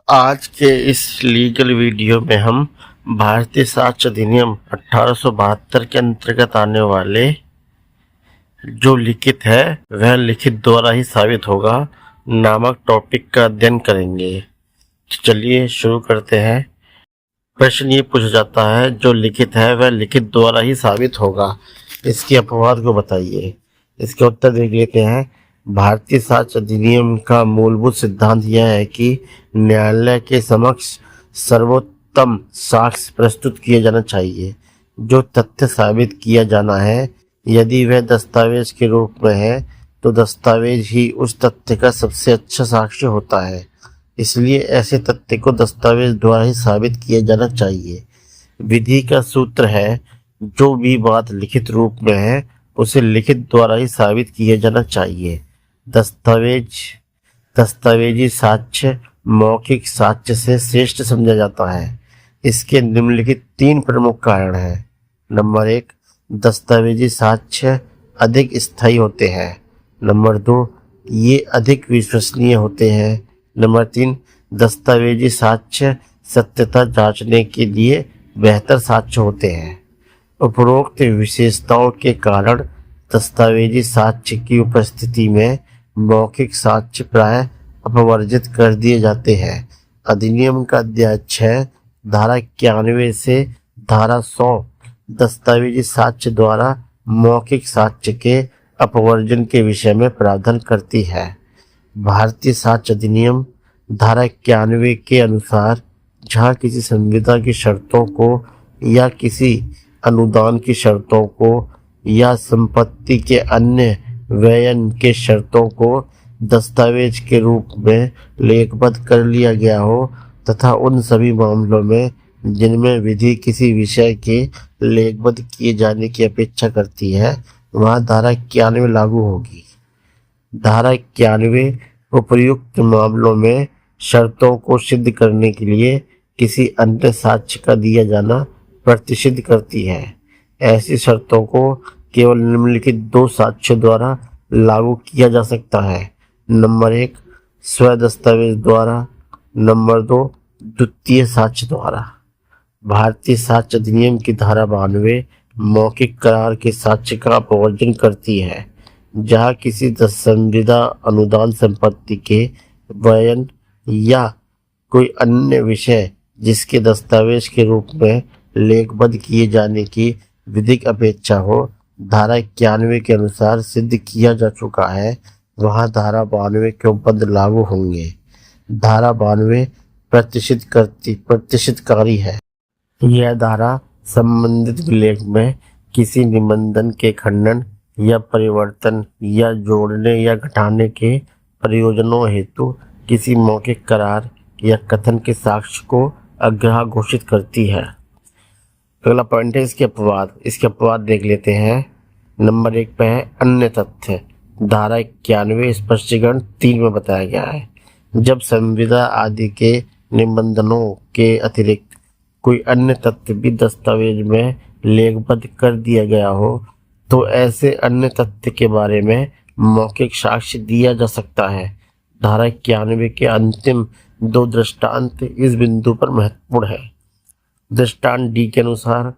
आज के इस लीगल वीडियो में हम भारतीय साक्ष्य अधिनियम 1872 के अंतर्गत आने वाले जो लिखित है वह लिखित द्वारा ही साबित होगा नामक टॉपिक का अध्ययन करेंगे। चलिए शुरू करते हैं। प्रश्न ये पूछा जाता है जो लिखित है वह लिखित द्वारा ही साबित होगा, इसके अपवाद को बताइए। इसका उत्तर देख लेते हैं। भारतीय साक्ष्य अधिनियम का मूलभूत सिद्धांत यह है कि न्यायालय के समक्ष सर्वोत्तम साक्ष्य प्रस्तुत किया जाना चाहिए। जो तथ्य साबित किया जाना है, यदि वह दस्तावेज के रूप में है तो दस्तावेज ही उस तथ्य का सबसे अच्छा साक्ष्य होता है। इसलिए ऐसे तथ्य को दस्तावेज द्वारा ही साबित किया जाना चाहिए। विधि का सूत्र है, जो भी बात लिखित रूप में है उसे लिखित द्वारा ही साबित किया जाना चाहिए। दस्तावेजी साक्ष्य मौखिक साक्ष्य से श्रेष्ठ समझा जाता है। इसके निम्नलिखित 3 प्रमुख कारण हैं। नंबर 1, दस्तावेजी साक्ष्य अधिक स्थायी होते हैं। नंबर 2, ये अधिक विश्वसनीय होते हैं। नंबर 3, दस्तावेजी साक्ष्य सत्यता जांचने के लिए बेहतर साक्ष्य होते हैं। उपरोक्त विशेषताओं के कारण दस्तावेजी साक्ष्य की उपस्थिति में मौखिक साक्ष्य प्राय अपवर्जित कर दिए जाते हैं। अधिनियम का अध्याय 6 धारा 91 से धारा 100 दस्तावेजी साक्ष्य द्वारा मौखिक साक्ष्य के अपवर्जन के विषय में प्रावधान करती है। भारतीय साक्ष्य अधिनियम धारा 91 के अनुसार जहाँ किसी संविदा की शर्तों को या किसी अनुदान की शर्तों को या संपत्ति के अन्य व्ययन के शर्तों को दस्तावेज के रूप में लेखबद्ध कर लिया गया हो तथा उन सभी मामलों में जिनमें विधि किसी विषय के लेखबद्ध किए जाने की अपेक्षा करती है, वहाँ धारा 91 लागू होगी। धारा 91 उपर्युक्त मामलों में शर्तों को सिद्ध करने के लिए किसी अन्य साक्ष्य का दिया जाना प्रतिषिद्ध करती है। ऐसी शर्तों को केवल निम्नलिखित 2 साक्ष्यों द्वारा लागू किया जा सकता है। नंबर 1, स्व दस्तावेज द्वारा। नंबर 2, द्वितीय साक्ष्य द्वारा। भारतीय साक्ष्य अधिनियम की धारा 92 मौखिक करार के साक्ष्य का अपवर्जन करती है। जहाँ किसी संविदा अनुदान संपत्ति के व्ययन या कोई अन्य विषय जिसके दस्तावेज के रूप में लेखबद्ध किए जाने की विधिक अपेक्षा हो, धारा 91 के अनुसार सिद्ध किया जा चुका है, वहाँ धारा 92 के उपबंध लागू होंगे। धारा 92 प्रतिषिद्धकारी है। यह धारा संबंधित विलेख में किसी निबंधन के खंडन या परिवर्तन या जोड़ने या घटाने के प्रयोजनों हेतु किसी मौखिक करार या कथन के साक्ष्य को अग्राह्य घोषित करती है। अगला पॉइंट है इसके अपवाद देख लेते हैं। नंबर 1 पे है अन्य तथ्य। धारा 91 स्पष्टीकरण 3 में बताया गया है, जब संविदा आदि के निबंधनों के अतिरिक्त कोई अन्य तथ्य भी दस्तावेज में लेखबद्ध कर दिया गया हो तो ऐसे अन्य तथ्य के बारे में मौखिक साक्ष्य दिया जा सकता है। धारा 91 के अंतिम 2 दृष्टांत इस बिंदु पर महत्वपूर्ण है। दृष्टांत डी के अनुसार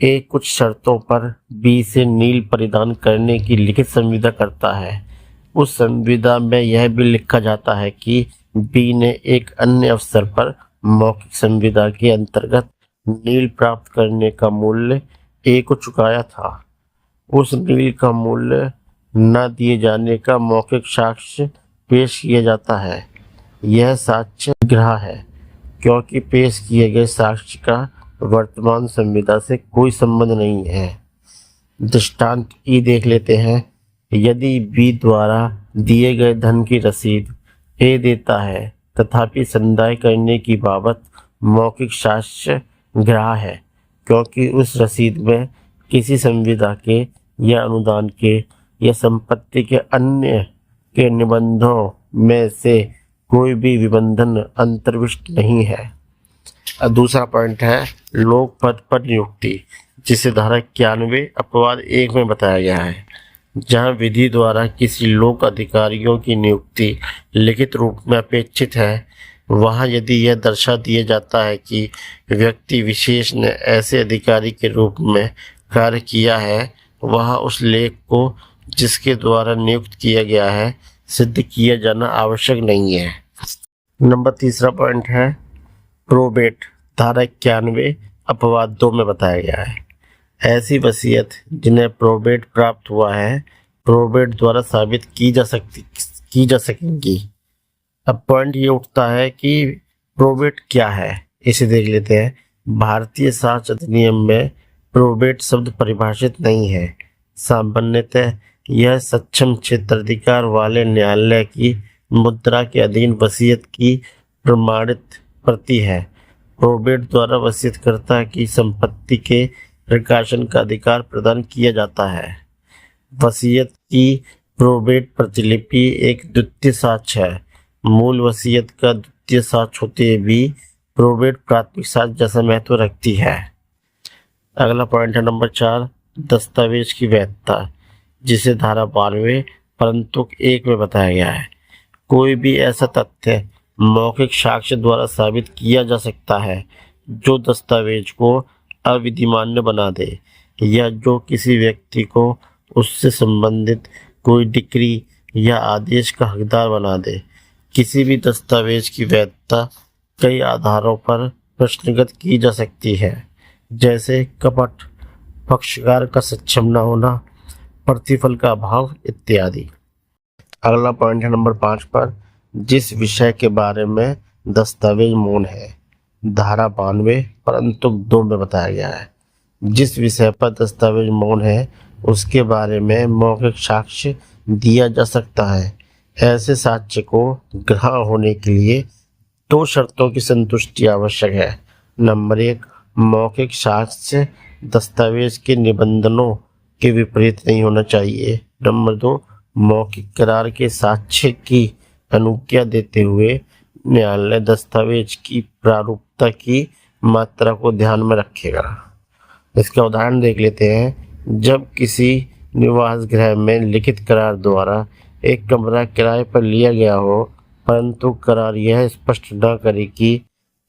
ए कुछ शर्तों पर बी से नील परिधान करने की लिखित संविदा करता है। उस संविदा में यह भी लिखा जाता है कि बी ने एक अन्य अवसर पर मौखिक संविदा के अंतर्गत नील प्राप्त करने का मूल्य ए को चुकाया था। उस नील का मूल्य न दिए जाने का मौखिक साक्ष्य पेश किया जाता है। यह साक्ष्य ग्राह्य है क्योंकि पेश किए गए साक्ष्य का वर्तमान संविदा से कोई संबंध नहीं है। दृष्टांत ई देख लेते हैं। यदि बी द्वारा दिए गए धन की रसीद ए देता है तथापि संदाय करने की बाबत मौखिक साक्ष्य ग्राह्य है क्योंकि उस रसीद में किसी संविदा के या अनुदान के या संपत्ति के अन्य के निबंधों में से कोई भी निबंधन अंतर्विष्ट नहीं है। दूसरा पॉइंट है लोक पद पर नियुक्ति, जिसे धारा 91 अपवाद 1 में बताया गया है। जहाँ विधि द्वारा किसी लोक अधिकारियों की नियुक्ति लिखित रूप में अपेक्षित है, वहाँ यदि यह दर्शा दिया जाता है कि व्यक्ति विशेष ने ऐसे अधिकारी के रूप में कार्य किया है, वहाँ उस लेख को जिसके द्वारा नियुक्त किया गया है सिद्ध किया जाना आवश्यक नहीं है। नंबर तीसरा पॉइंट है प्रोबेट। धारा 91 अपवाद 2 में बताया गया है, ऐसी वसीयत जिन्हें प्रोबेट प्राप्त हुआ है प्रोबेट द्वारा साबित की जा सकेंगी। अब पॉइंट ये उठता है कि प्रोबेट क्या है, इसे देख लेते हैं। भारतीय साक्ष्य अधिनियम में प्रोबेट शब्द परिभाषित नहीं है। सामान्यतः यह सक्षम क्षेत्राधिकार वाले न्यायालय की मुद्रा के अधीन वसीयत की प्रमाणित प्रति है। प्रोबेट द्वारा वसीयतकर्ता की संपत्ति के प्रकाशन का अधिकार प्रदान किया जाता है। वसीयत की प्रोबेट प्रतिलिपि एक द्वितीय साक्ष्य है। मूल वसीयत का द्वितीय साक्ष्य होते भी प्रोबेट प्राथमिक साक्ष्य जैसा महत्व रखती है। अगला पॉइंट है नंबर 4 दस्तावेज की वैधता, जिसे धारा 92 परंतु 1 में बताया गया है। कोई भी ऐसा तथ्य मौखिक साक्ष्य द्वारा साबित किया जा सकता है जो दस्तावेज को अविधिमान्य बना दे या जो किसी व्यक्ति को उससे संबंधित कोई डिक्री या आदेश का हकदार बना दे। किसी भी दस्तावेज की वैधता कई आधारों पर प्रश्नगत की जा सकती है, जैसे कपट, पक्षकार का सक्षम न होना, प्रतिफल का अभाव इत्यादि। अगला पॉइंट है नंबर 5 पर जिस विषय के बारे में दस्तावेज मौन है। धारा 92 परंतु 2 में बताया गया है, जिस विषय पर दस्तावेज मौन है उसके बारे में मौखिक साक्ष्य दिया जा सकता है। ऐसे साक्ष्य को ग्रहण होने के लिए 2 शर्तों की संतुष्टि आवश्यक है। नंबर 1 मौखिक साक्ष्य दस्तावेज के निबंधनों के विपरीत नहीं होना चाहिए। नंबर 2 मौखिक करार के साक्ष्य की अनुज्ञा देते हुए न्यायालय दस्तावेज की प्रारूपता की मात्रा को ध्यान में रखेगा। इसका उदाहरण देख लेते हैं। जब किसी निवास गृह में लिखित करार द्वारा एक कमरा किराए पर लिया गया हो, परंतु करार यह स्पष्ट न करे कि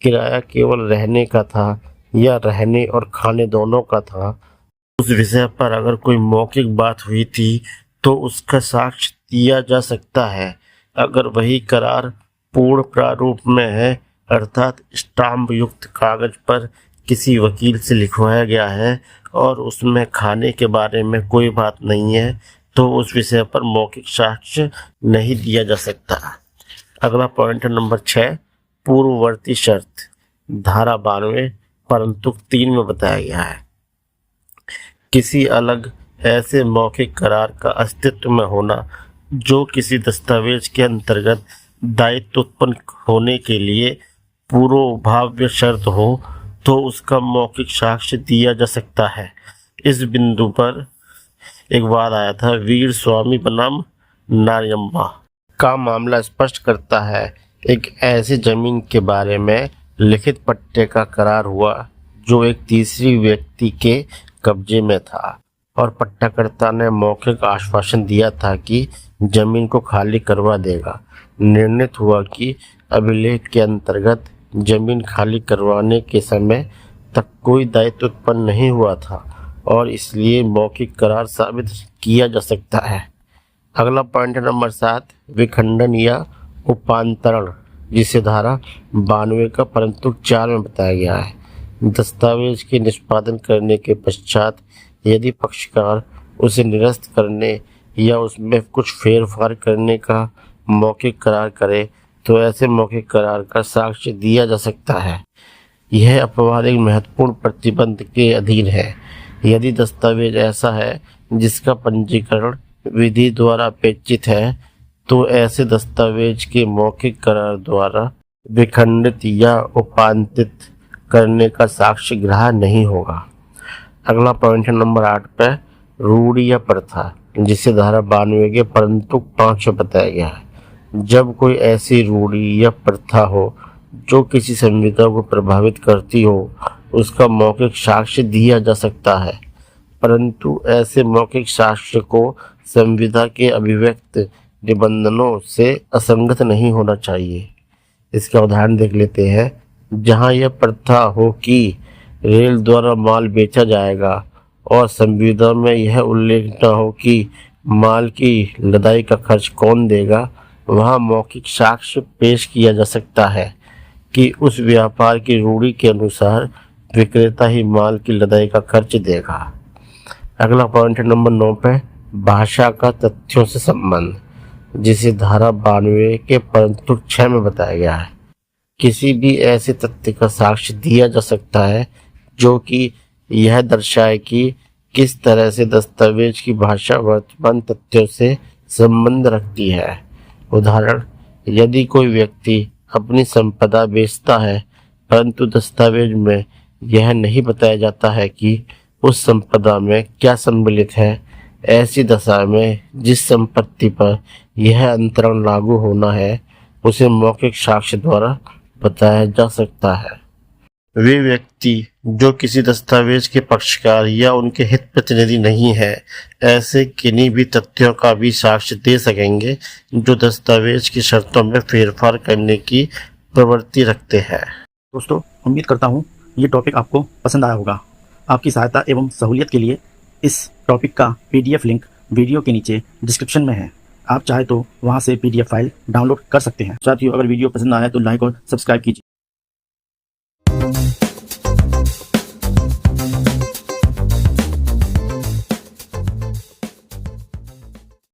किराया केवल रहने का था या रहने और खाने दोनों का था, उस विषय पर अगर कोई मौखिक बात हुई थी तो उसका साक्ष्य दिया जा सकता है। अगर वही करार पूर्ण प्रारूप में है, अर्थात स्टाम्प युक्त कागज पर किसी वकील से लिखवाया गया है और उसमें खाने के बारे में कोई बात नहीं है, तो उस विषय पर मौखिक साक्ष्य नहीं दिया जा सकता। अगला पॉइंट नंबर 6 पूर्ववर्ती शर्त। धारा 92 परंतु 3 में बताया गया है, किसी अलग ऐसे मौखिक करार का अस्तित्व में होना जो किसी दस्तावेज के अंतर्गत दायित्व उत्पन्न होने के लिए पूर्वभाव्य शर्त हो, तो उसका मौखिक साक्ष्य दिया जा सकता है। इस बिंदु पर एक वाद आया था, वीर स्वामी बनाम नारियम्मा का मामला स्पष्ट करता है। एक ऐसी जमीन के बारे में लिखित पट्टे का करार हुआ जो एक तीसरी व्यक्ति के कब्जे में था और पट्टाकर्ता ने मौखिक आश्वासन दिया था कि जमीन को खाली करवा देगा। निर्णित हुआ कि अभिलेख के अंतर्गत जमीन खाली करवाने के समय तक कोई दायित्व उत्पन्न नहीं हुआ था और इसलिए मौखिक करार साबित किया जा सकता है। अगला पॉइंट नंबर 7 विखंडन या उपांतरण, जिसे धारा 92 का परंतु 4 में बताया गया है। दस्तावेज के निष्पादन करने के पश्चात यदि पक्षकार उसे निरस्त करने या उसमें कुछ फेरफार करने का मौखिक करार करे तो ऐसे मौखिक करार का साक्ष्य दिया जा सकता है। यह अपवाद एक महत्वपूर्ण प्रतिबंध के अधीन है। यदि दस्तावेज ऐसा है जिसका पंजीकरण विधि द्वारा अपेक्षित है, तो ऐसे दस्तावेज के मौखिक करार द्वारा विखंडित या उपांतित करने का साक्ष्य ग्राह्य नहीं होगा। अगला पॉइंट है नंबर 8 पे रूढ़ी या प्रथा, जिसे धारा 92 के परंतु 5 में बताया गया है। जब कोई ऐसी रूढ़ी या प्रथा हो जो किसी संविदा को प्रभावित करती हो, उसका मौखिक साक्ष्य दिया जा सकता है, परंतु ऐसे मौखिक साक्ष्य को संविदा के अभिव्यक्त निबंधनों से असंगत नहीं होना चाहिए। इसका उदाहरण देख लेते हैं। जहां यह प्रथा हो कि रेल द्वारा माल बेचा जाएगा और संविदा में यह उल्लेख न हो कि माल की लदाई का खर्च कौन देगा, वहां मौखिक साक्ष्य पेश किया जा सकता है कि उस व्यापार की रूढ़ी के अनुसार विक्रेता ही माल की लदाई का खर्च देगा। अगला पॉइंट है नंबर 9 पे, भाषा का तथ्यों से संबंध, जिसे धारा 92 के परंतु 6 में बताया गया है। किसी भी ऐसे तथ्य का साक्ष्य दिया जा सकता है जो कि यह दर्शाए कि किस तरह से दस्तावेज की भाषा वर्तमान तथ्यों से संबंध रखती है। उदाहरण, यदि कोई व्यक्ति अपनी संपदा बेचता है परंतु दस्तावेज में यह नहीं बताया जाता है कि उस संपदा में क्या सम्मिलित है, ऐसी दशा में जिस संपत्ति पर यह अंतरण लागू होना है उसे मौखिक साक्ष्य द्वारा बताया जा सकता है। वे व्यक्ति जो किसी दस्तावेज के पक्षकार या उनके हित प्रतिनिधि नहीं है, ऐसे किन्हीं भी तथ्यों का भी साक्ष्य दे सकेंगे जो दस्तावेज की शर्तों में फेरफार करने की प्रवृत्ति रखते हैं। दोस्तों, उम्मीद करता हूँ ये टॉपिक आपको पसंद आया होगा। आपकी सहायता एवं सहूलियत के लिए इस टॉपिक का PDF लिंक वीडियो के नीचे डिस्क्रिप्शन में है। आप चाहे तो वहाँ से PDF फाइल डाउनलोड कर सकते हैं। साथियों, अगर वीडियो पसंद आया तो लाइक और सब्सक्राइब कीजिए।